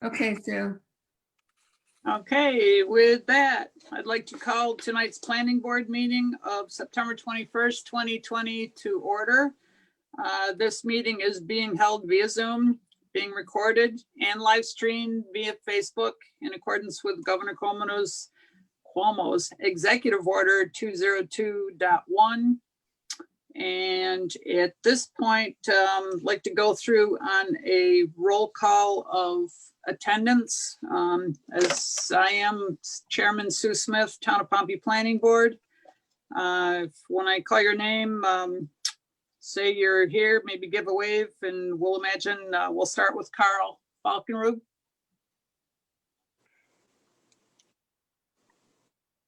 Okay, Sue. Okay, with that, I'd like to call tonight's planning board meeting of September 21st, 2020 to order. This meeting is being held via Zoom, being recorded and live streamed via Facebook in accordance with Governor Cuomo's Executive Order 202.1. And at this point, I'd like to go through on a roll call of attendance. As I am Chairman Sue Smith, Town of Pompey Planning Board. When I call your name, say you're here, maybe give a wave, and we'll imagine we'll start with Carl Falkenrug.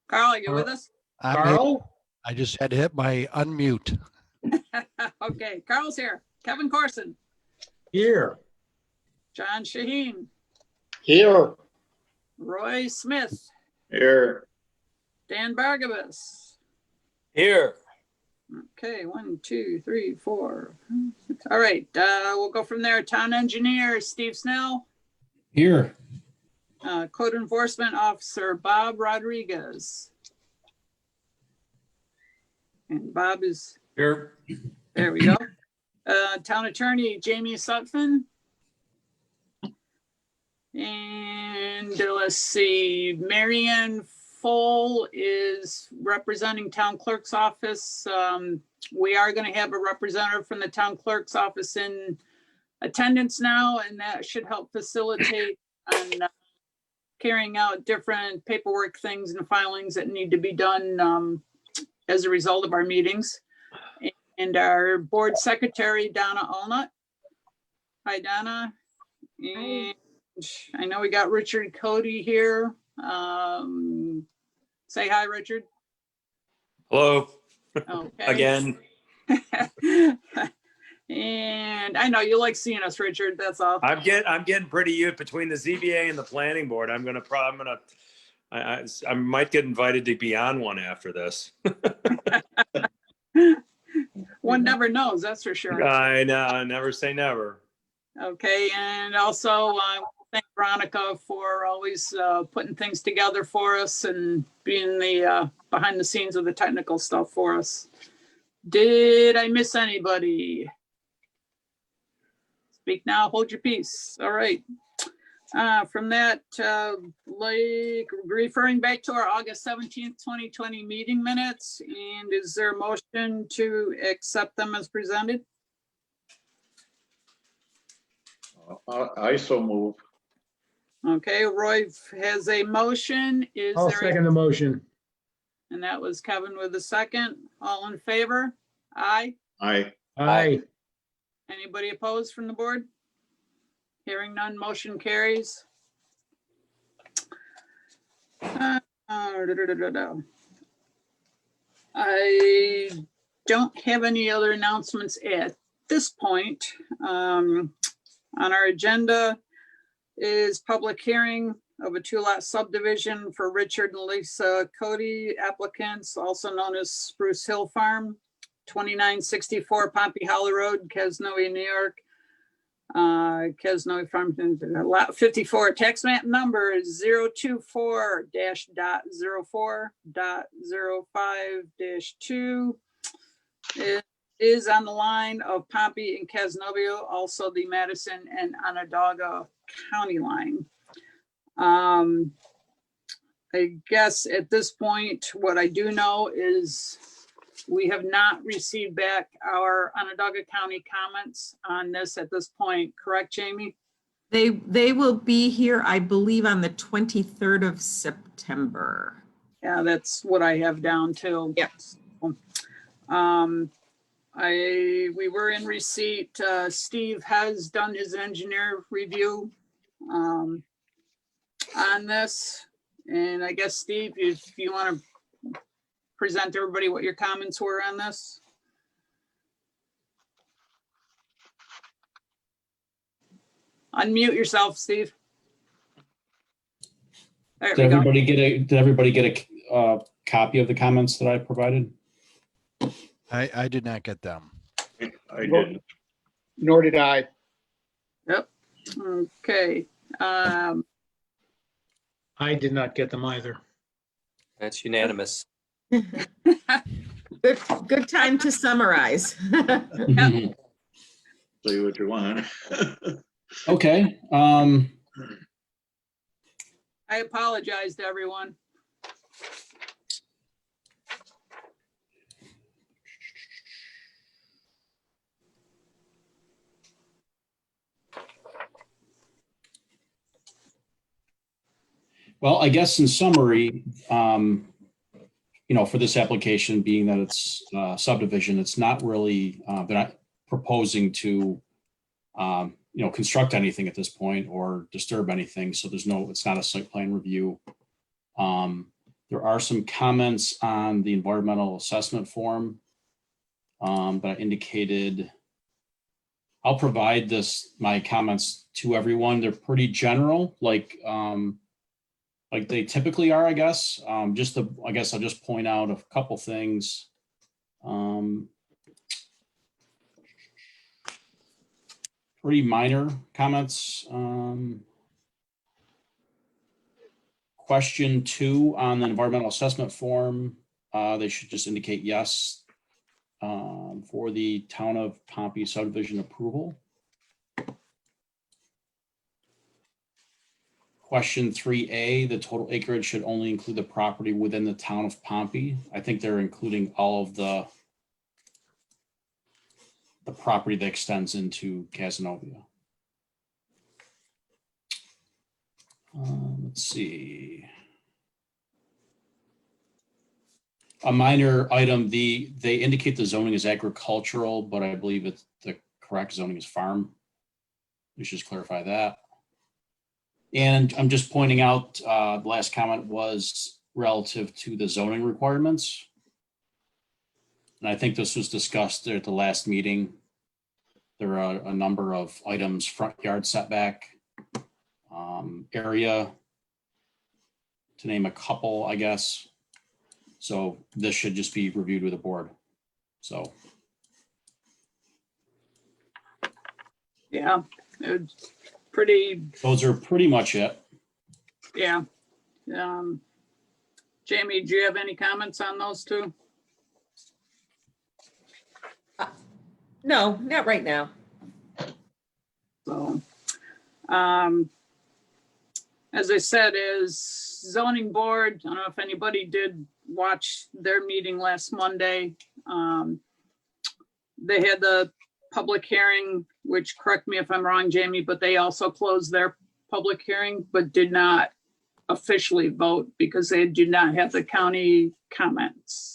Carl, are you with us? Carl? I just had to hit my unmute. Okay, Carl's here. Kevin Corson. Here. John Shaheen. Here. Roy Smith. Here. Dan Bargabas. Here. Okay, 1, 2, 3, 4. All right, we'll go from there. Town engineer Steve Snell. Here. Code enforcement officer Bob Rodriguez. And Bob is Here. there. We go. Town attorney Jamie Sutphin. And let's see, Marianne Fole is representing town clerk's office. We are going to have a representative from the town clerk's office in attendance now, and that should help facilitate on carrying out different paperwork things and filings that need to be done as a result of our meetings. And our board secretary, Donna Allnut. Hi, Donna. And I know we got Richard Cody here. Say hi, Richard. Hello. Okay. Again. And I know you like seeing us, Richard. That's all. I'm getting pretty used between the ZBA and the planning board. I might get invited to be on one after this. One never knows, that's for sure. I know, never say never. Okay, and also thank Veronica for always putting things together for us and being the behind the scenes of the technical stuff for us. Did I miss anybody? Speak now, hold your peace. All right. From that, like referring back to our August 17th, 2020 meeting minutes, and is there a motion to accept them as presented? I so move. Okay, Roy has a motion. I'll second the motion. And that was Kevin with the second. All in favor? Aye. Aye. Aye. Anybody opposed from the board? Hearing none, motion carries. I don't have any other announcements at this point. On our agenda is public hearing of a 2-lot subdivision for Richard and Lisa Cody applicants, also known as Spruce Hill Farm, 2964 Pompey Hollow Road, Kesnoe, New York. Kesnoe Farm, lot 54, tax map number is 024-.04.05-2. It is on the line of Pompey and Kesnoe, also the Madison and Onondaga County line. I guess at this point, what I do know is we have not received back our Onondaga County comments on this at this point. Correct, Jamie? They will be here, I believe, on the 23rd of September. Yeah, that's what I have down too. Yes. We were in receipt. Steve has done his engineer review on this. And I guess, Steve, if you want to present to everybody what your comments were on this. Unmute yourself, Steve. There Did we go. did everybody get a copy of the comments that I provided? I did not get them. I didn't. Nor did I. Yep. Okay. Um, I did not get them either. That's unanimous. Good time to summarize. See what you want. Okay, I apologize to everyone. well, I guess in summary, for this application, being that it's subdivision, it's not really, they're not proposing to, construct anything at this point or disturb anything. So it's not a site plan review. There are some comments on the environmental assessment form that I indicated. I'll provide my comments to everyone. They're pretty general, like they typically are, I guess. I guess I'll just point out a couple things. Pretty minor comments. Question 2 on the environmental assessment form, they should just indicate yes for the town of Pompey subdivision approval. Question 3A, the total acreage should only include the property within the town of Pompey. I think they're including all of the property that extends into Cazenovia. Let's see. A minor item, they indicate the zoning is agricultural, but I believe the correct zoning is farm. We should just clarify that. And I'm just pointing out, the last comment was relative to the zoning requirements. And I think this was discussed at the last meeting. There are a number of items: front yard setback, area, to name a couple, I guess. So this should just be reviewed with the board. So. Yeah, it's pretty, Those are pretty much it. yeah. Jamie, do you have any comments on those two? No, not right now. So, as I said, is zoning board, I don't know if anybody did watch their meeting last Monday. They had the public hearing, which, correct me if I'm wrong, Jamie, but they also closed their public hearing, but did not officially vote because they do not have the county comments.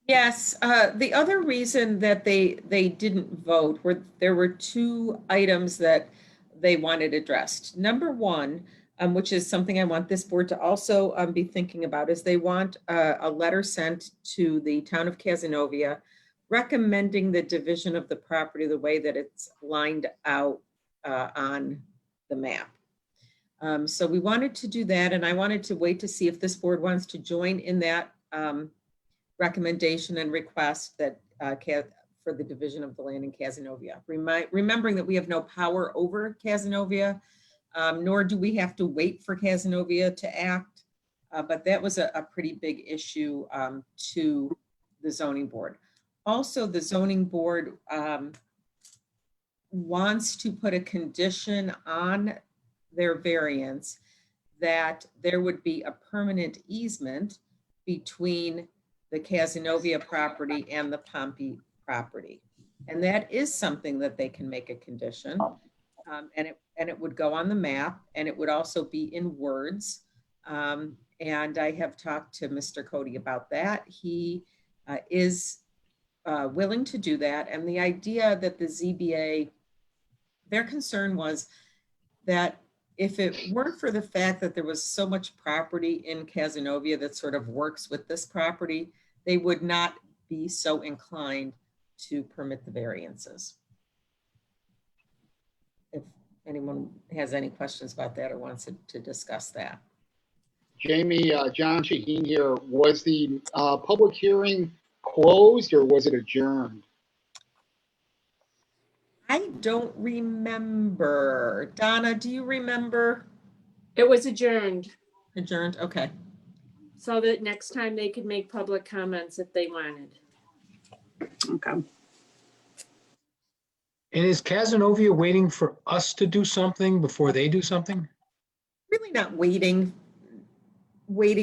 Yes, the other reason that they didn't vote there were 2 items that they wanted addressed. Number 1, which is something I want this board to also be thinking about, is they want a letter sent to the town of Cazenovia recommending the division of the property the way that it's lined out on the map. So we wanted to do that, and I wanted to wait to see if this board wants to join in that recommendation and request that for the division of the land in Cazenovia. Remembering that we have no power over Cazenovia, nor do we have to wait for Cazenovia to act, but that was a pretty big issue to the zoning board. Also, the zoning board wants to put a condition on their variance that there would be a permanent easement between the Cazenovia property and the Pompey property. And that is something that they can make a condition. And it would go on the map, and it would also be in words. And I have talked to Mr. Cody about that. He is willing to do that. And the idea that the ZBA, their concern was that if it weren't for the fact that there was so much property in Cazenovia that sort of works with this property, they would not be so inclined to permit the variances. If anyone has any questions about that or wants to discuss that. Jamie, John Shaheen here. Was the public hearing closed or was it adjourned? I don't remember. Donna, do you remember? It was adjourned Adjourned, okay. so that next time they could make public comments if they wanted. Okay. And is Casanova waiting for us to do something before they do something? Really not waiting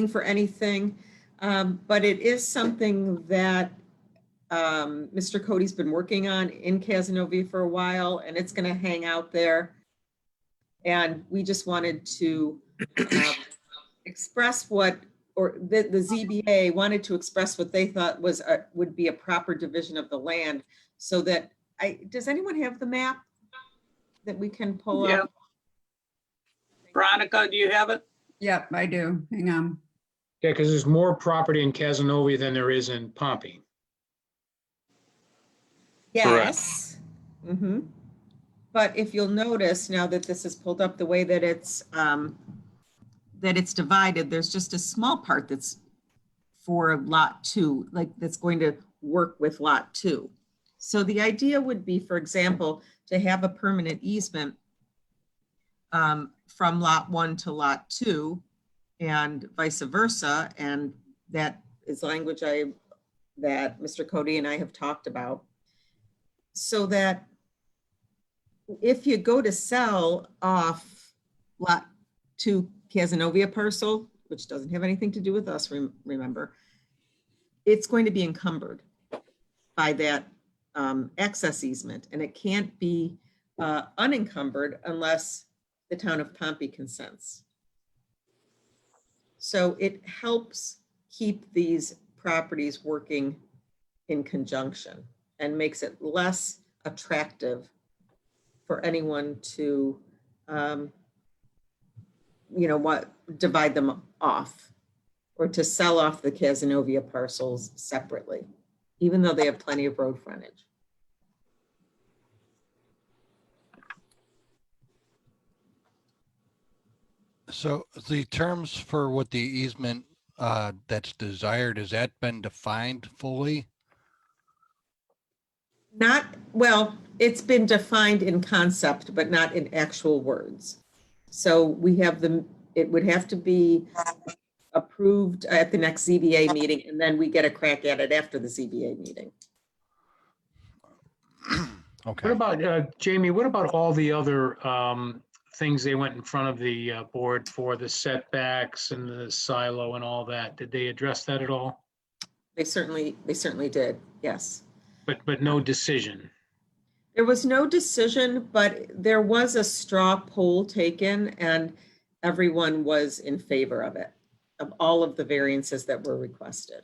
for anything, but it is something that Mr. Cody's been working on in Casanova for a while, and it's going to hang out there. And we just wanted to express what, or the ZBA wanted to express what they thought was would be a proper division of the land, so that does anyone have the map that we can pull Yeah. up? Veronica, do you have it? Yep, I do. Hang on. Yeah, because there's more property in Casanova than there is in Pompey. Yes. Mm-hmm. But if you'll notice now that this is pulled up, the way that it's divided, there's just a small part that's for lot 2, like that's going to work with lot 2. So the idea would be, for example, to have a permanent easement from lot 1 to lot 2 and vice versa. And that is language that Mr. Cody and I have talked about. So that if you go to sell off lot 2 Casanova parcel, which doesn't have anything to do with us, remember, it's going to be encumbered by that access easement, and it can't be unencumbered unless the town of Pompey consents. So it helps keep these properties working in conjunction and makes it less attractive for anyone to, divide them off or to sell off the Casanova parcels separately, even though they have plenty of road frontage. So the terms for what the easement that's desired, has that been defined fully? Not, well, it's been defined in concept, but not in actual words. So we have it would have to be approved at the next ZBA meeting, and then we get a crack at it after the ZBA meeting. Okay. What about, Jamie, what about all the other things they went in front of the board for, the setbacks and the silo and all that? Did they address that at all? They certainly did, yes. But no decision. There was no decision, but there was a straw poll taken and everyone was in favor of it, of all of the variances that were requested.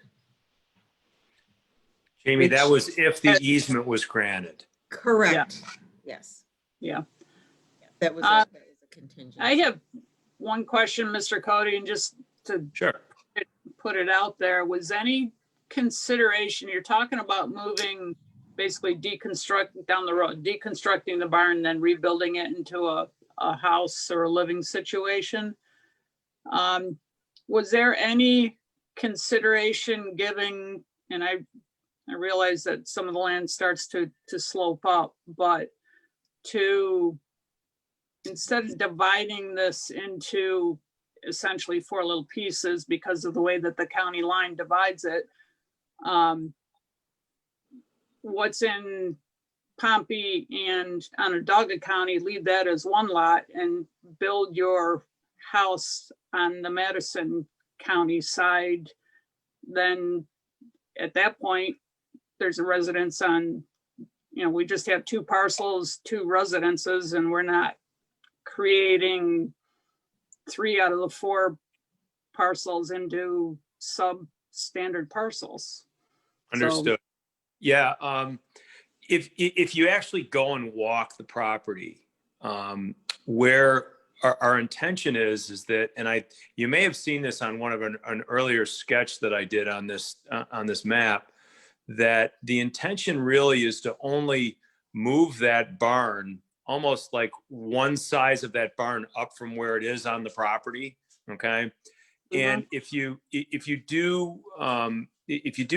Jamie, that was if the easement was granted. Correct. Yes. Yeah. That was a contingent. I have one question, Mr. Cody, and just to Sure. put it out there, was any consideration, you're talking about moving, basically deconstructing the barn, then rebuilding it into a house or a living situation. Was there any consideration giving, and I realize that some of the land starts to slope up, but to, instead of dividing this into essentially 4 little pieces because of the way that the county line divides it, what's in Pompey and Onondaga County, leave that as 1 lot and build your house on the Madison County side. Then at that point, there's a residence on, we just have 2 parcels, 2 residences, and we're not creating 3 out of the 4 parcels into substandard parcels. Understood. Yeah. If you actually go and walk the property, where our intention is that, and you may have seen this on one of an earlier sketch that I did on this map, that the intention really is to only move that barn almost like one size of that barn up from where it is on the property. Okay. Mm-hmm. And if you do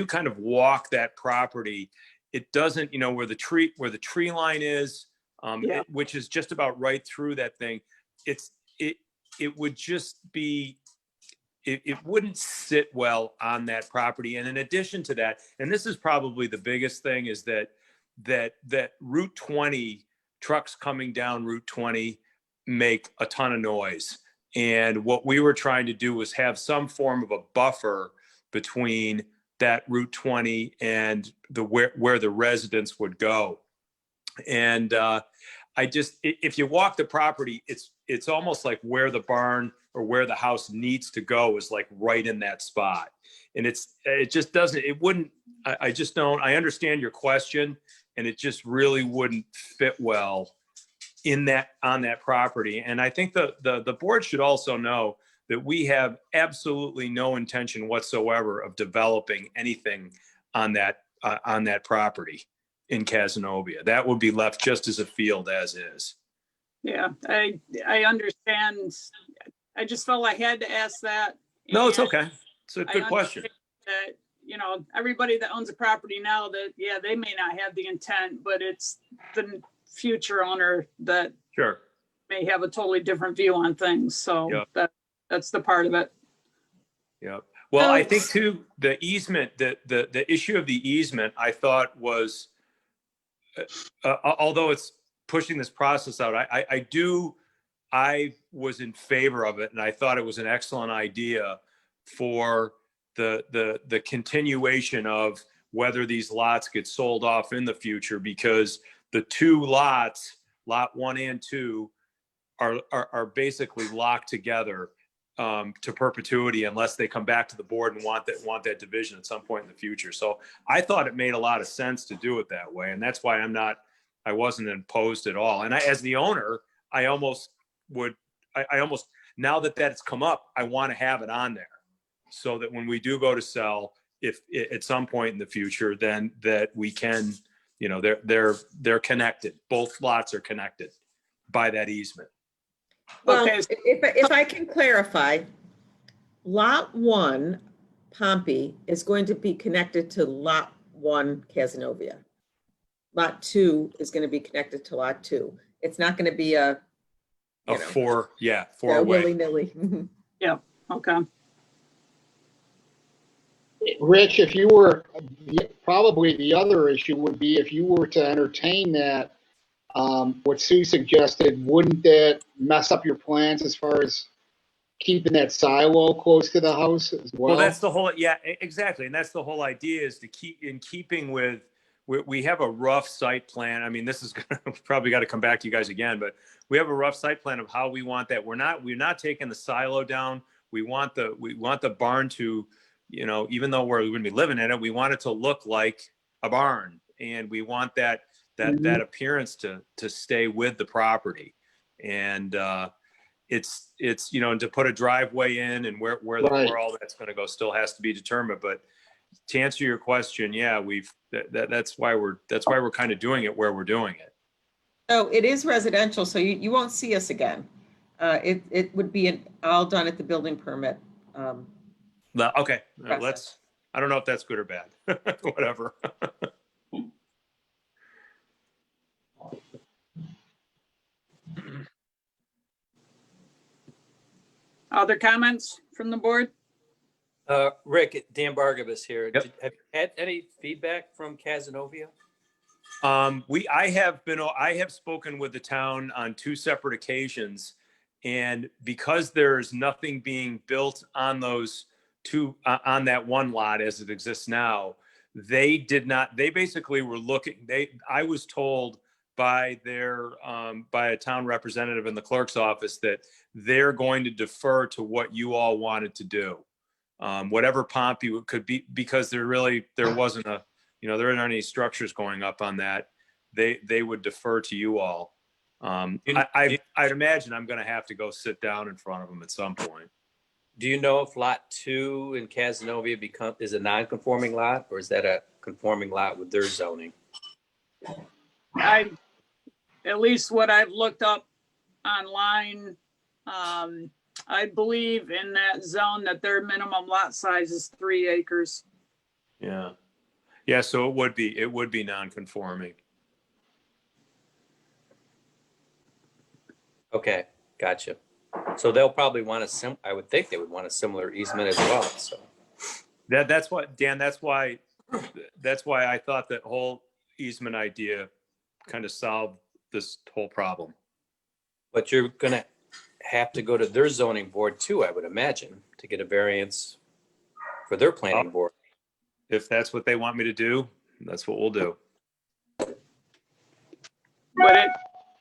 kind of walk that property, it doesn't, where the tree line is, which is just about right through that thing. it would just be, it wouldn't sit well on that property. And in addition to that, and this is probably the biggest thing, is that Route 20, trucks coming down Route 20 make a ton of noise. And what we were trying to do was have some form of a buffer between that Route 20 and where the residents would go. And if you walk the property, it's almost like where the barn or where the house needs to go is like right in that spot. And it just doesn't, it wouldn't, I just don't, I understand your question, and it just really wouldn't fit well on that property. And I think the board should also know that we have absolutely no intention whatsoever of developing anything on that property in Cazenovia. That would be left just as a field as is. Yeah, I understand. I just felt I had to ask that. No, it's And okay. It's a I good question. understand that, everybody that owns a property now, that, yeah, they may not have the intent, but it's the future owner that Sure. may have a totally different view on things. So Yep. that's the part of it. Yeah. Well, I think too, the easement, the issue of the easement, I thought was, although it's pushing this process out, I was in favor of it, and I thought it was an excellent idea for the continuation of whether these lots get sold off in the future, because the two lots, lot 1 and 2, are basically locked together to perpetuity unless they come back to the board and want that division at some point in the future. So I thought it made a lot of sense to do it that way, and that's why I wasn't opposed at all. And as the owner, I almost now that that's come up, I want to have it on there, so that when we do go to sell, if at some point in the future, then that we can, they're connected. Both lots are connected by that easement. Well, Okay. if I can clarify, Lot 1, Pompey, is going to be connected to Lot 1, Cazenovia. Lot 2 is going to be connected to Lot 2. It's not going to be a four-way. willy-nilly. Yeah. Okay. Rich, if you were, probably the other issue would be if you were to entertain that, what Sue suggested, wouldn't that mess up your plans as far as keeping that silo close to the house as well? Well, that's the whole, yeah, exactly. And that's the whole idea, is to keep in keeping with, we have a rough site plan. I mean, this is probably got to come back to you guys again, but we have a rough site plan of how we want that. We're not taking the silo down. We want the barn to, even though we're going to be living in it, we want it to look like a barn, and we want that appearance to stay with the property. And it's to put a driveway in, and where all that's going to go still has to be determined. But to answer your question, yeah, that's why we're kind of doing it where we're doing it. So it is residential, so you won't see us again. It would be all done at the building permit. Okay, I don't know if that's good or bad. Whatever. Other comments from the board? Rick, Dan Bargabas here. Yep. Have you had any feedback from Cazenovia? I have spoken with the town on 2 separate occasions, and because there's nothing being built on those on that one lot as it exists now, they basically were looking, I was told by a town representative in the clerk's office that they're going to defer to what you all wanted to do. Whatever Pompey could be, because there wasn't there aren't any structures going up on that. They would defer to you all. I'd imagine I'm going to have to go sit down in front of them at some point. Do you know if lot 2 in Cazenovia is a non-conforming lot, or is that a conforming lot with their zoning? At least what I've looked up online, I believe in that zone that their minimum lot size is 3 acres. Yeah. Yeah. So it would be non-conforming. Okay. Gotcha. So they'll probably want I would think they would want a similar easement as well, so. That's what, Dan, that's why I thought that whole easement idea kind of solved this whole problem. But you're gonna have to go to their zoning board too, I would imagine, to get a variance for their planning board. If that's what they want me to do, that's what we'll do. But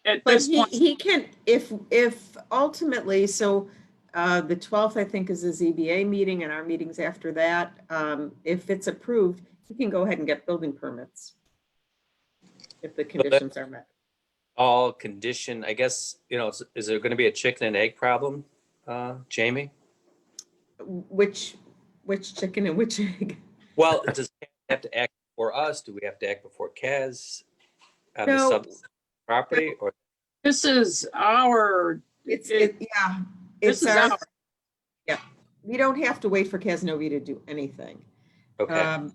at But this point, he can, if ultimately, so the 12th, I think, is the ZBA meeting and our meetings after that. If it's approved, he can go ahead and get building permits if the conditions are met. All condition, I guess, is there gonna be a chicken and egg problem, Jamie? Which chicken and which egg? Well, does Kaz have to act before us? Do we have to act before Kaz on the No. sub property, or? this is our, Yeah, this it's is our, our, yeah. We don't have to wait for Casanova to do anything. Okay,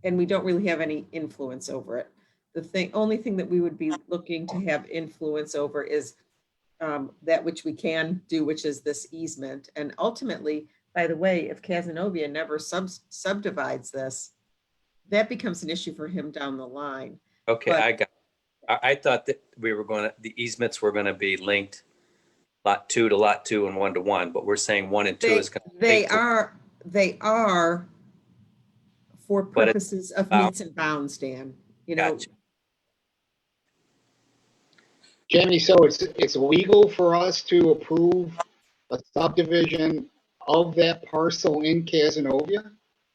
And we don't really have any influence over it. Only thing that we would be looking to have influence over is that which we can do, which is this easement. And ultimately, by the way, if Casanova never subdivides this, that becomes an issue for him down the line. okay, but- I thought that the easements were gonna be linked lot 2 to lot 2 and 1 to 1, but we're saying 1 and 2 is gonna. They are for But it- purposes of meets and bounds, Dan, Gotcha. Jamie, so it's legal for us to approve a subdivision of that parcel in Casanova?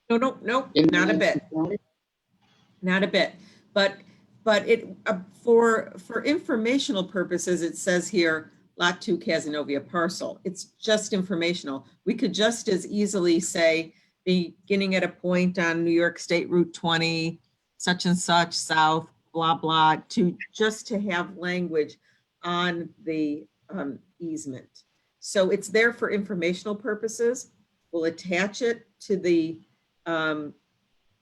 No, In not a bit. County? Not a bit, but it, for informational purposes, it says here, Lot 2 Casanova parcel. It's just informational. We could just as easily say, beginning at a point on New York State Route 20, such and such, south, blah, blah, just to have language on the easement. So it's there for informational purposes. We'll attach it to the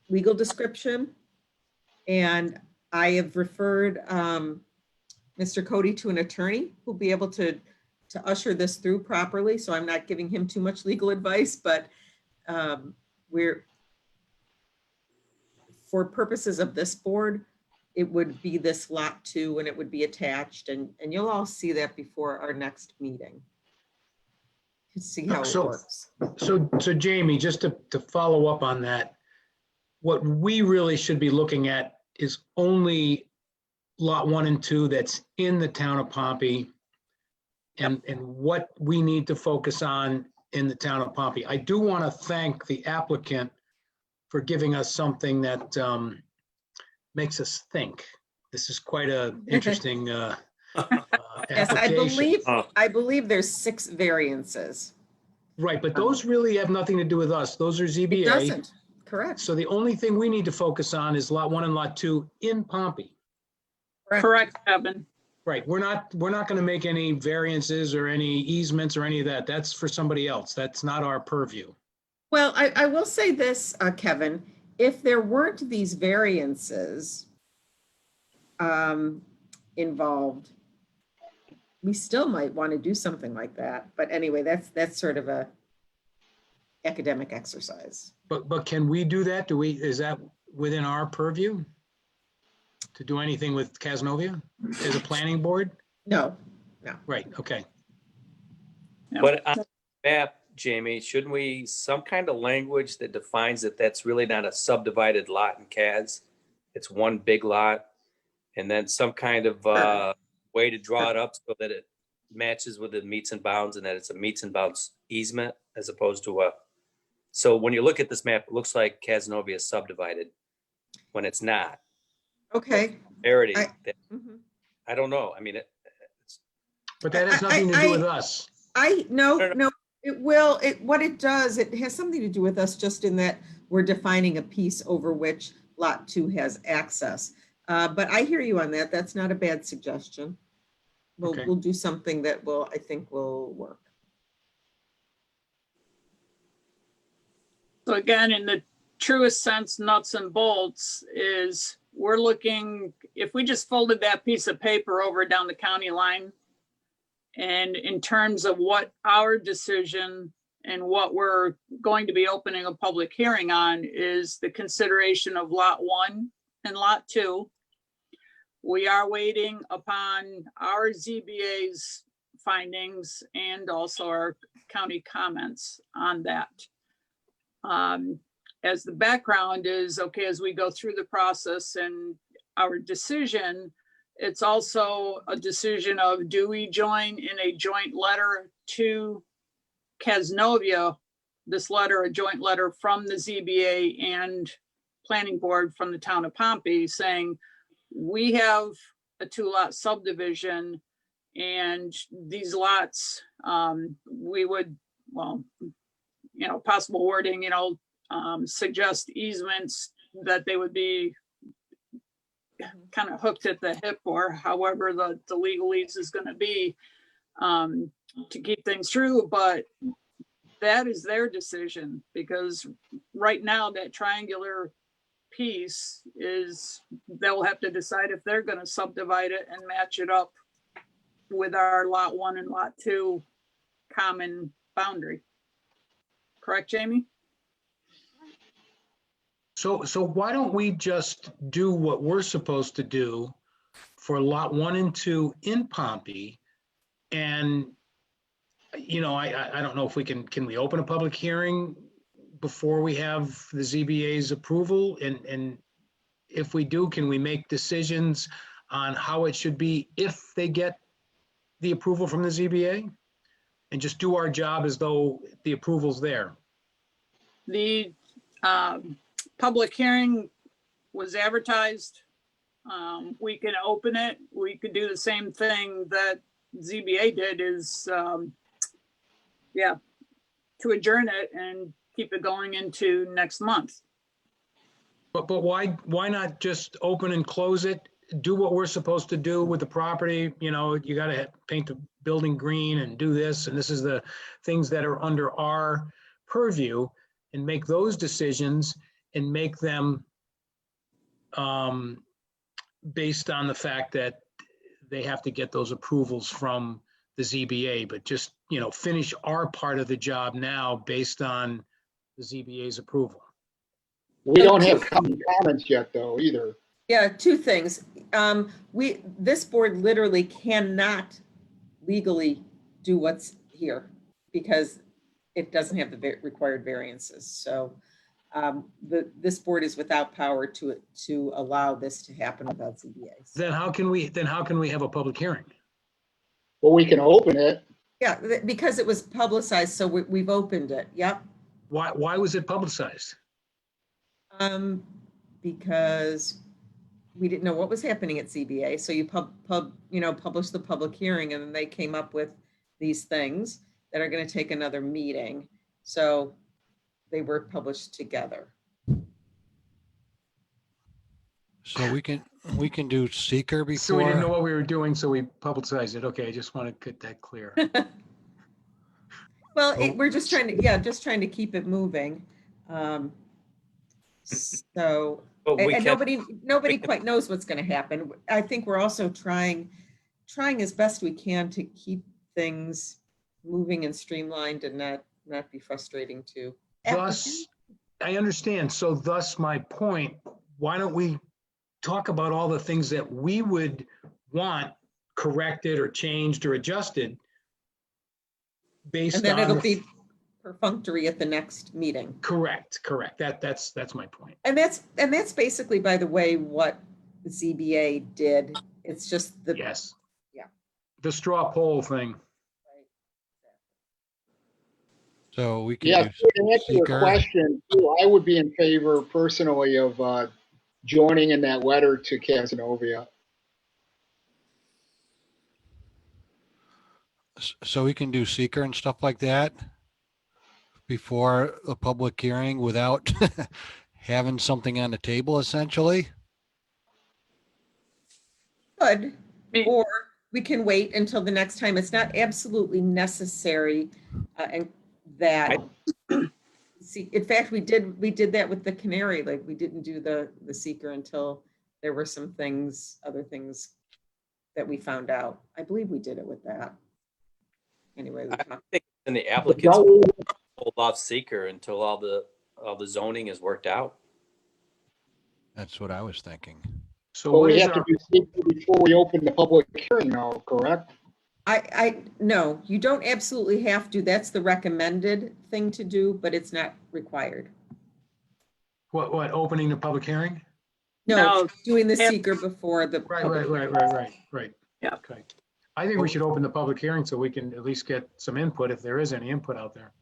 legal description. And I have referred Mr. Cody to an attorney who'll be able to usher this through properly. So I'm not giving him too much legal advice, but for purposes of this board, it would be this lot 2 and it would be attached, and you'll all see that before our next meeting to see how it works. So Jamie, just to follow up on that, what we really should be looking at is only lot 1 and 2 that's in the town of Pompey, and what we need to focus on in the town of Pompey. I do want to thank the applicant for giving us something that makes us think. This is quite an interesting Yes, application. I believe there's 6 variances. Right, but those really have nothing to do with us. Those are ZBA. It doesn't, correct. So the only thing we need to focus on is lot 1 and lot 2 in Pompey. correct, Kevin. Right, we're not going to make any variances or any easements or any of that. That's for somebody else. That's not our purview. Well, I will say this, Kevin, if there weren't these variances involved, we still might want to do something like that. But anyway, that's sort of a academic exercise. But can we do that? Is that within our purview? To do anything with Casanova as a planning board? No. Right, okay. But on the map, Jamie, shouldn't we, some kind of language that defines that that's really not a subdivided lot in Cas? It's one big lot, and then some kind of way to draw it up so that it matches with the meets and bounds, and that it's a meets and bounds easement as opposed to so when you look at this map, it looks like Casanova is subdivided when it's not. Okay. Clarity, Mhm. I don't know. I mean, But that has nothing to do with us. No, what it does, it has something to do with us just in that we're defining a piece over which lot 2 has access. But I hear you on that. That's not a bad suggestion. Okay. We'll do something that I think will work. So again, in the truest sense, nuts and bolts is we're looking, if we just folded that piece of paper over down the county line And in terms of what our decision and what we're going to be opening a public hearing on is the consideration of lot 1 and lot 2. We are waiting upon our ZBA's findings and also our county comments on that. As the background is, okay, as we go through the process and our decision, it's also a decision of, do we join in a joint letter to Casnovia, this letter, a joint letter from the ZBA and planning board from the town of Pompey saying, we have a 2-lot subdivision and these lots, we would, well, you know, possible wording, you know, suggest easements that they would be kind of hooked at the hip, or however the legalese is going to be, to keep things true. But that is their decision, because right now that triangular piece is, they'll have to decide if they're going to subdivide it and match it up with our lot 1 and lot 2 common boundary. Correct, Jamie? So why don't we just do what we're supposed to do for lot 1 and 2 in Pompey? And, you know, I don't know if we can we open a public hearing before we have the ZBA's approval? And if we do, can we make decisions on how it should be if they get the approval from the ZBA? And just do our job as though the approval's there? The public hearing was advertised. We can open it. We could do the same thing that ZBA did, is yeah, to adjourn it and keep it going into next month. But why not just open and close it? Do what we're supposed to do with the property. You know, you got to paint the building green and do this, and this is the things that are under our purview, and make those decisions and make them based on the fact that they have to get those approvals from the ZBA, but just, you know, finish our part of the job now based on the ZBA's approval. We don't have common comments yet though, either. Yeah, 2 things. This board literally cannot legally do what's here because it doesn't have the required variances. So this board is without power to allow this to happen without ZBAs. Then how can we have a public hearing? Well, we can open it. Yeah, because it was publicized, so we've opened it. Yep. Why was it publicized? Because we didn't know what was happening at ZBA. So you published the public hearing, and then they came up with these things that are going to take another meeting. So they were published together. So we can do seeker before. So we didn't know what we were doing, so we publicized it. Okay, I just want to get that clear. Well, we're just trying to keep it moving. So and nobody quite knows what's going to happen. I think we're also trying as best we can to keep things moving and streamlined and not be frustrating to. Thus, I understand. So thus my point, why don't we talk about all the things that we would want corrected or changed or adjusted based on. And then it'll be perfunctory at the next meeting. Correct. That's my point. And that's basically, by the way, what the ZBA did. It's just the. Yes. Yeah. The straw poll thing. So we can. Yeah, do to answer your seeker. question, I would be in favor personally of joining in that letter to Casanova. So we can do seeker and stuff like that before a public hearing without having something on the table, essentially. Good. Or we can wait until the next time. It's not absolutely necessary, and that. See, in fact, we did that with the Canary. Like, we didn't do the seeker until there were some things, other things that we found out. I believe we did it with that. anyway. We I talked. think it's in the But applicant's don't- hold off seeker until all the zoning is worked out. That's what I was thinking. So But what we is have to our, do secret before we open the public hearing now, correct? No, you don't absolutely have to. That's the recommended thing to do, but it's not required. what, opening the public hearing? No, No. doing the Yep. seeker before the. Right, public right. Yeah. Okay. I think we should open the public hearing so we can at least get some input if there is any input out there.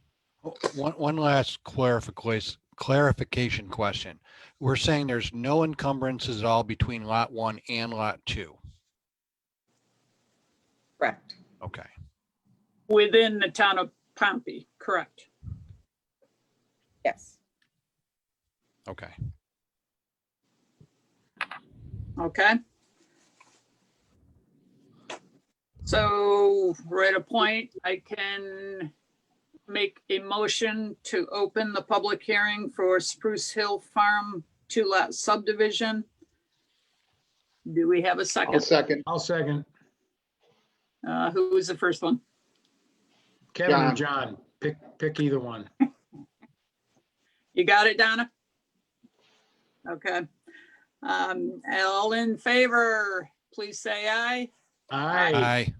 One last clarification question. We're saying there's no encumbrances at all between lot 1 and lot 2. Correct. Okay. Within the town of Pompey, correct. Yes. Okay. Okay. So we're at a point I can make a motion to open the public hearing for Spruce Hill Farm 2-lot subdivision. Do we have a I'll second? second. I'll second. Who was the first one? Kevin or John, pick either one. You got it, Donna? Okay. All in favor, please say aye. Aye.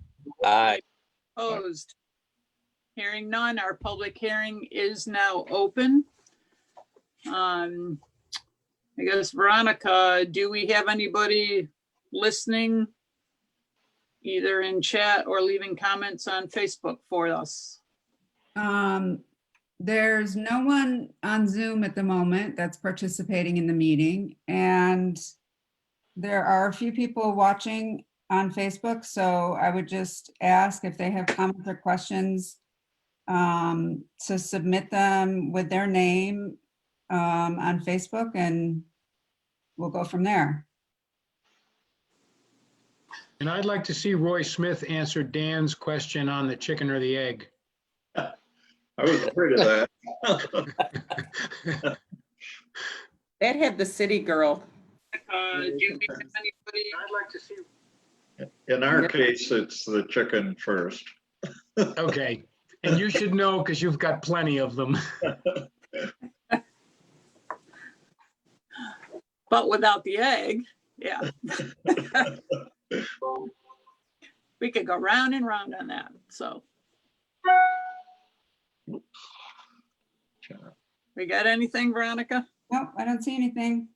Aye. Opposed? Hearing none, our public hearing is now open. I guess Veronica, do we have anybody listening? Either in chat or leaving comments on Facebook for us? There's no one on Zoom at the moment that's participating in the meeting, and there are a few people watching on Facebook, so I would just ask if they have comments or questions to submit them with their name on Facebook, and we'll go from there. And I'd like to see Roy Smith answer Dan's question on the chicken or the egg. I was afraid of that. That had the city girl. Do we have anybody? I'd like to see. In our case, it's the chicken first. Okay, and you should know because you've got plenty of them. But without the egg, yeah. We could go round and round on that, so. We got anything, Veronica? Nope, I don't see anything.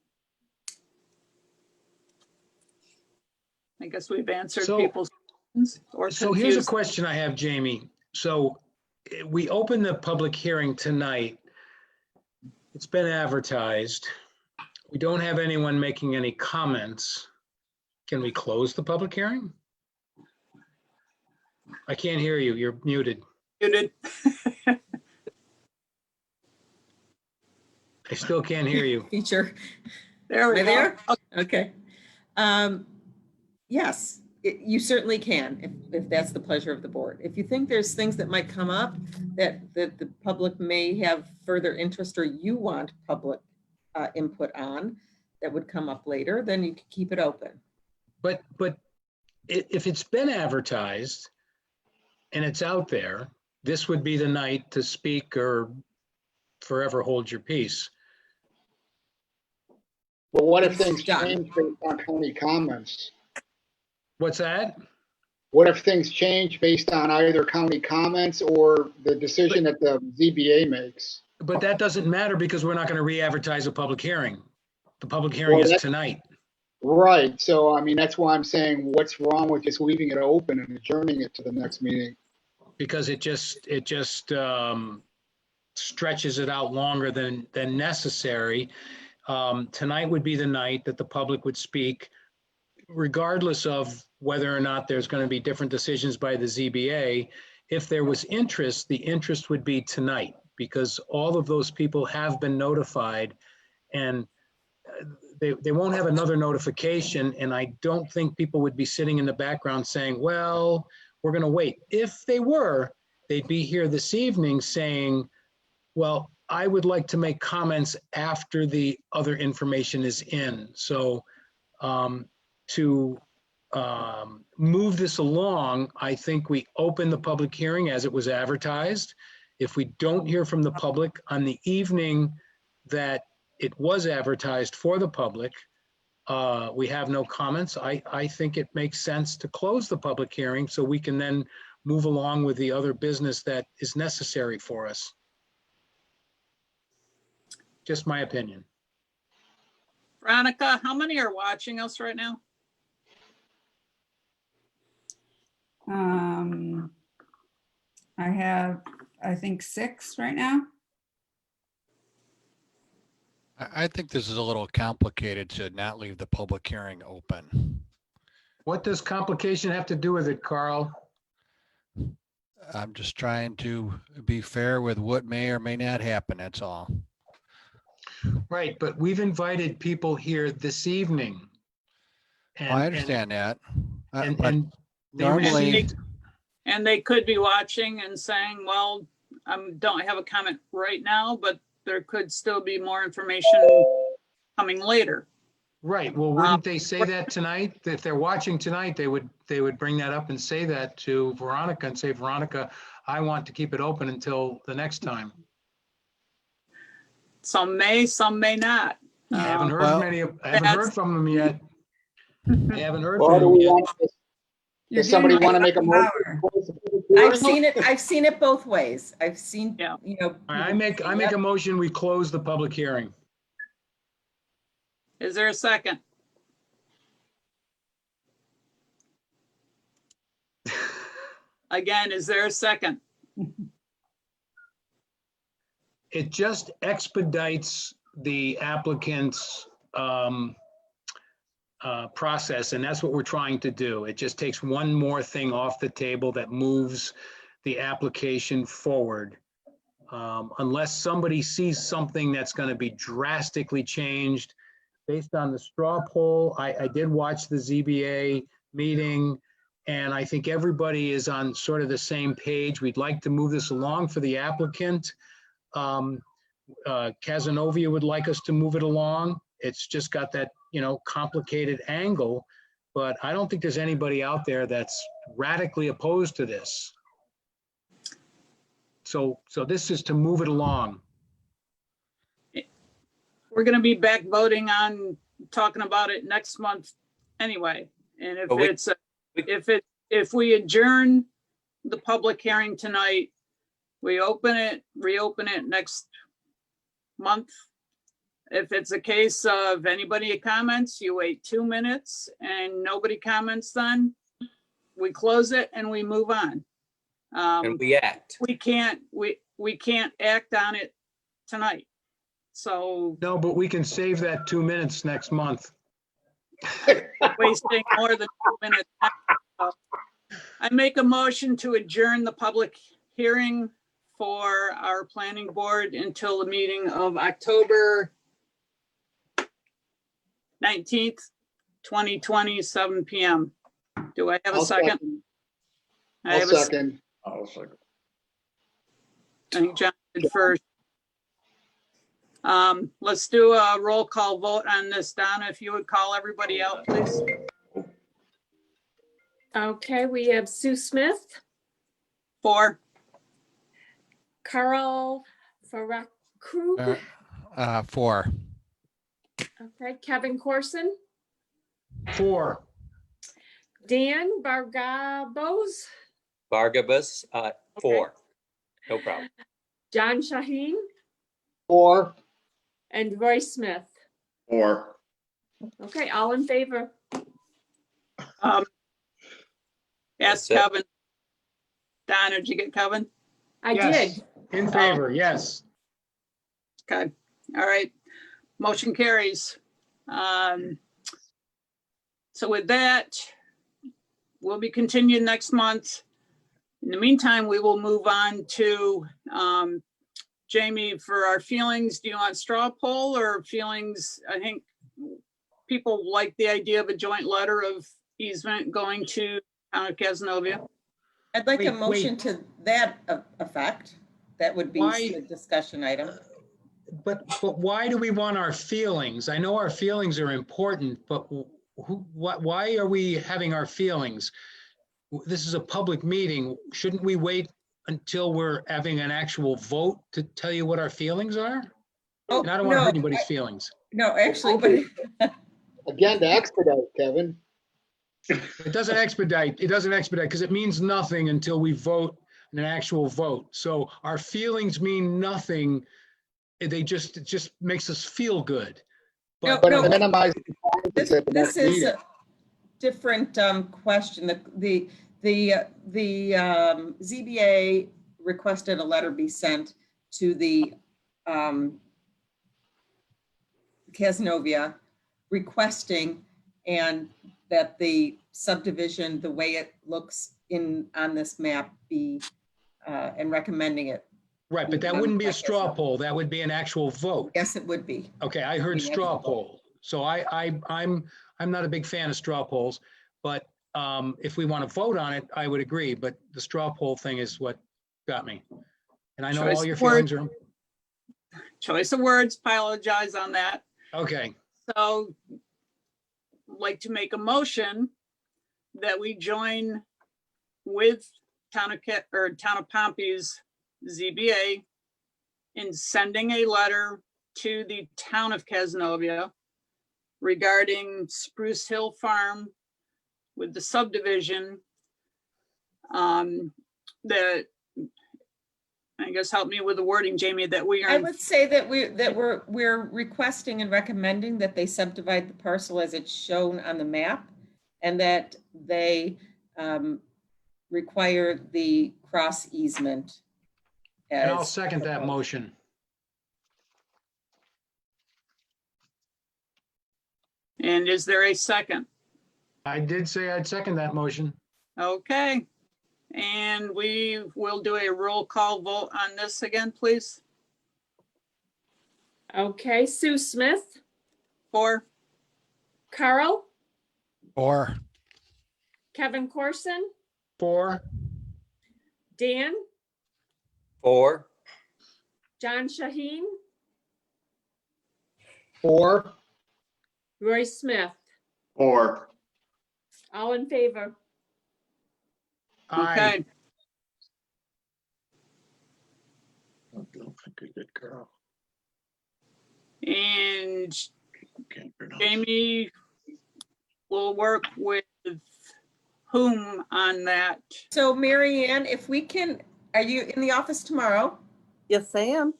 I guess we've answered So- people's questions or So here's a confused. question I have, Jamie. So we opened the public hearing tonight. It's been advertised. We don't have anyone making any comments. Can we close the public hearing? I can't hear you. You're muted. Muted. I still can't hear you. Feature. There we Am I go. there? Okay. Yes, you certainly can, if that's the pleasure of the board. If you think there's things that might come up that the public may have further interest or you want public input on that would come up later, then you can keep it open. But if it's been advertised and it's out there, this would be the night to speak or forever hold your peace. But what if things Done. change based on county comments? What's that? What if things change based on either county comments or the decision that the ZBA makes? But that doesn't matter because we're not going to re-advertise a public hearing. The public hearing Well, is that- tonight. Right, so I mean, that's why I'm saying, what's wrong with just leaving it open and adjourning it to the next meeting? Because it just stretches it out longer than necessary. Tonight would be the night that the public would speak, regardless of whether or not there's going to be different decisions by the ZBA. If there was interest, the interest would be tonight because all of those people have been notified and they won't have another notification. And I don't think people would be sitting in the background saying, well, we're going to wait. If they were, they'd be here this evening saying, well, I would like to make comments after the other information is in. So to move this along, I think we open the public hearing as it was advertised. If we don't hear from the public on the evening that it was advertised for the public, we have no comments. I think it makes sense to close the public hearing so we can then move along with the other business that is necessary for us. Just my opinion. Veronica, how many are watching us right now? I have, I think 6 right now. I think this is a little complicated to not leave the public hearing open. What does complication have to do with it, Carl? I'm just trying to be fair with what may or may not happen, that's all. Right, but we've invited people here this evening. I understand that. And, But and they normally, received, And they could be watching and saying, well, I don't have a comment right now, but there could still be more information coming later. right, well, wouldn't they say that tonight? If they're watching tonight, they would bring that up and say that to Veronica and say, Veronica, I want to keep it open until the next time. Some may not. I haven't heard Well, I haven't heard from them yet. I haven't heard Or from do them we yet. want, You're does somebody doing want to make a motion? power. I've seen it both ways. I've seen, Yeah. you know. I make a motion, we close the public hearing. Is there a second? Again, is there a second? It just expedites the applicant's process, and that's what we're trying to do. It just takes one more thing off the table that moves the application forward. Unless somebody sees something that's going to be drastically changed based on the straw poll. I did watch the ZBA meeting, and I think everybody is on sort of the same page. We'd like to move this along for the applicant. Cazenovia would like us to move it along. It's just got that, complicated angle, but I don't think there's anybody out there that's radically opposed to this. So this is to move it along. We're going to be back voting on talking about it next month anyway. And if we adjourn the public hearing tonight, we reopen it next month. If it's a case of anybody comments, you wait 2 minutes and nobody comments, then we close it and we move on. And we act. We can't act on it tonight. So No, but we can save that 2 minutes next month. wasting more than 2 minutes. I make a motion to adjourn the public hearing for our planning board until the meeting of October 19th, 2020, 7 p.m. Do I have a second? I have a second. I'll second. I think John did first. Let's do a roll call vote on this. Donna, if you would call everybody out, please. Okay, we have Sue Smith, 4, Carl Farakrug, 4. okay, Kevin Corson, 4. Dan Bargabos, 4. No problem. John Shaheen, 4. and Roy Smith. 4. Okay, all in favor. Ask That's it. Kevin. Donna, did you get Kevin? I Yes. did. In favor, yes. Okay, all right. Motion carries. So with that, we'll be continued next month. In the meantime, we will move on to Jamie for our feelings. Do you want straw poll or feelings? I think people like the idea of a joint letter of easement going to Cazenovia. I'd like a Wait, motion to that effect. That would be Why- a discussion item. But why do we want our feelings? I know our feelings are important, but why are we having our feelings? This is a public meeting. Shouldn't we wait until we're having an actual vote to tell you what our feelings are? Oh, And I don't want to no, hurt anybody's feelings. no, actually, but Again, to expedite, Kevin. It doesn't expedite because it means nothing until we vote in an actual vote. So our feelings mean nothing. It just makes us feel good. No, But no. it minimizes the This, conflicts at the next this is meeting. a different question. The ZBA requested a letter be sent to the Casnovia requesting and that the subdivision, the way it looks on this map be, and recommending it. Right, but that wouldn't be a straw poll. That would be an actual vote. Yes, it would be. Okay, I heard straw poll. So I'm not a big fan of straw polls, but if we want to vote on it, I would agree. But the straw poll thing is what got me. And I know all your feelings are. Choice of words, apologize on that. Okay, So I'd like to make a motion that we join with Town of Pompey's ZBA in sending a letter to the Town of Casnovia regarding Spruce Hill Farm with the subdivision. That, I guess, help me with the wording, Jamie, that we are. I would say that we're requesting and recommending that they subdivide the parcel as it's shown on the map, and that they require the cross easement. and I'll as second that proposed. motion. And is there a second? I did say I'd second that motion. Okay. And we will do a roll call vote on this again, please. Okay, Sue Smith, For, Carl, Or Kevin Corson, 4, Dan, 4, John Shaheen, 4, Roy Smith, Or, all in favor. aye. okay. I don't think I did, Carl. And Can't pronounce. Jamie will work with whom on that? So Mary Ann, if we can, are you in the office tomorrow? Yes, I am.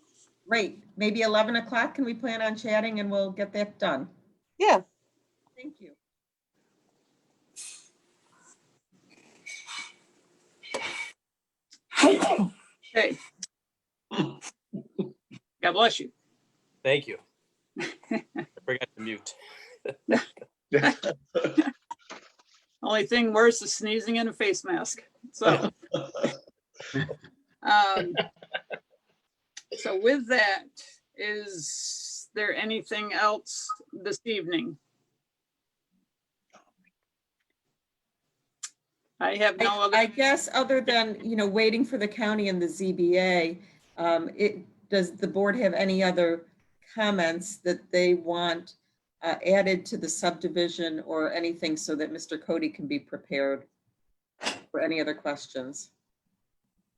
Great, maybe 11 o'clock, can we plan on chatting and we'll get that done? Yeah. Thank you. Okay. God bless you. thank you. I forgot to mute. Only thing worse is sneezing in a face mask. So, so with that, is there anything else this evening? I have no other. I guess other than, waiting for the county and the ZBA, does the board have any other comments that they want added to the subdivision or anything so that Mr. Cody can be prepared for any other questions?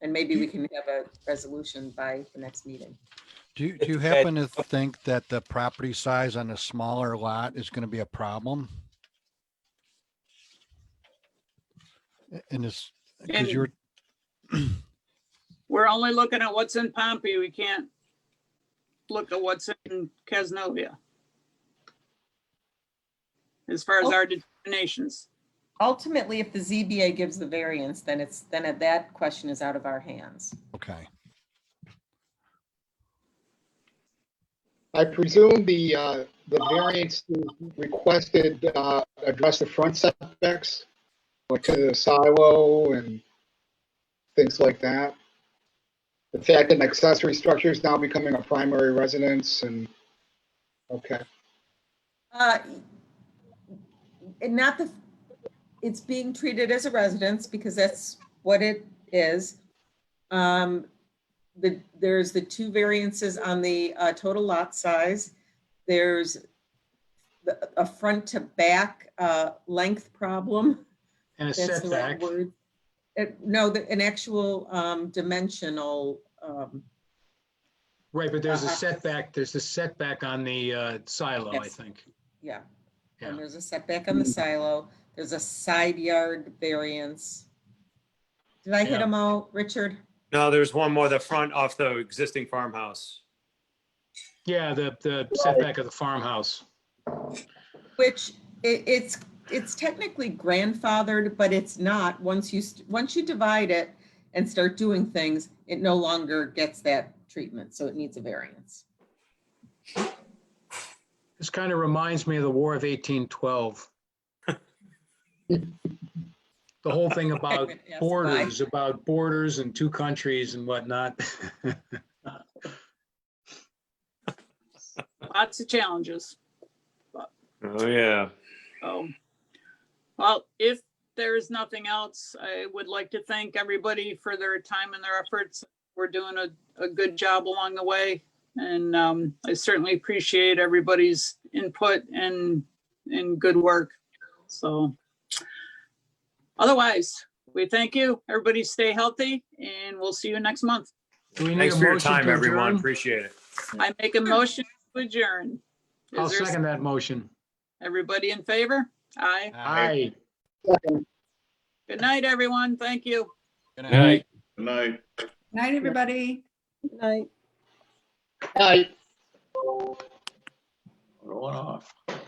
And maybe we can have a resolution by the next meeting. do you happen to think that the property size on a smaller lot is going to be a problem? And this, because you're, We're only looking at what's in Pompey. We can't look at what's in Casnovia as far as our determinations. Ultimately, if the ZBA gives the variance, then that question is out of our hands. okay. I presume the variance requested address the front setbacks, like to the silo and things like that. The fact that an accessory structure is now becoming a primary residence and, okay. And it's being treated as a residence because that's what it is. There's the two variances on the total lot size. There's a front to back length problem. And a That's the right setback. word. No, an actual dimensional. Right, but there's a setback on the silo, I Yes. think. Yeah. Yeah. And there's a setback on the silo. There's a side yard variance. Did I hit Yeah. them all, Richard? No, there's one more, the front off the existing farmhouse. Yeah, the setback of the farmhouse. Which it's technically grandfathered, but it's not. Once you divide it and start doing things, it no longer gets that treatment. So it needs a variance. This kind of reminds me of the War of 1812. The whole thing about Yes, borders and two countries and whatnot. Lots of challenges. Oh, yeah. Well, if there's nothing else, I would like to thank everybody for their time and their efforts. We're doing a good job along the way. And I certainly appreciate everybody's input and good work. So otherwise, we thank you. Everybody stay healthy and we'll see you next month. Do we need Thanks a for your motion time, to everyone. adjourn? Appreciate it. I make a motion to adjourn. I'll Is there second that motion. everybody in favor? Aye. Aye. Good night, everyone. Thank you. Good Good night. Good night. Night, everybody. Good night. All right. Rolling off.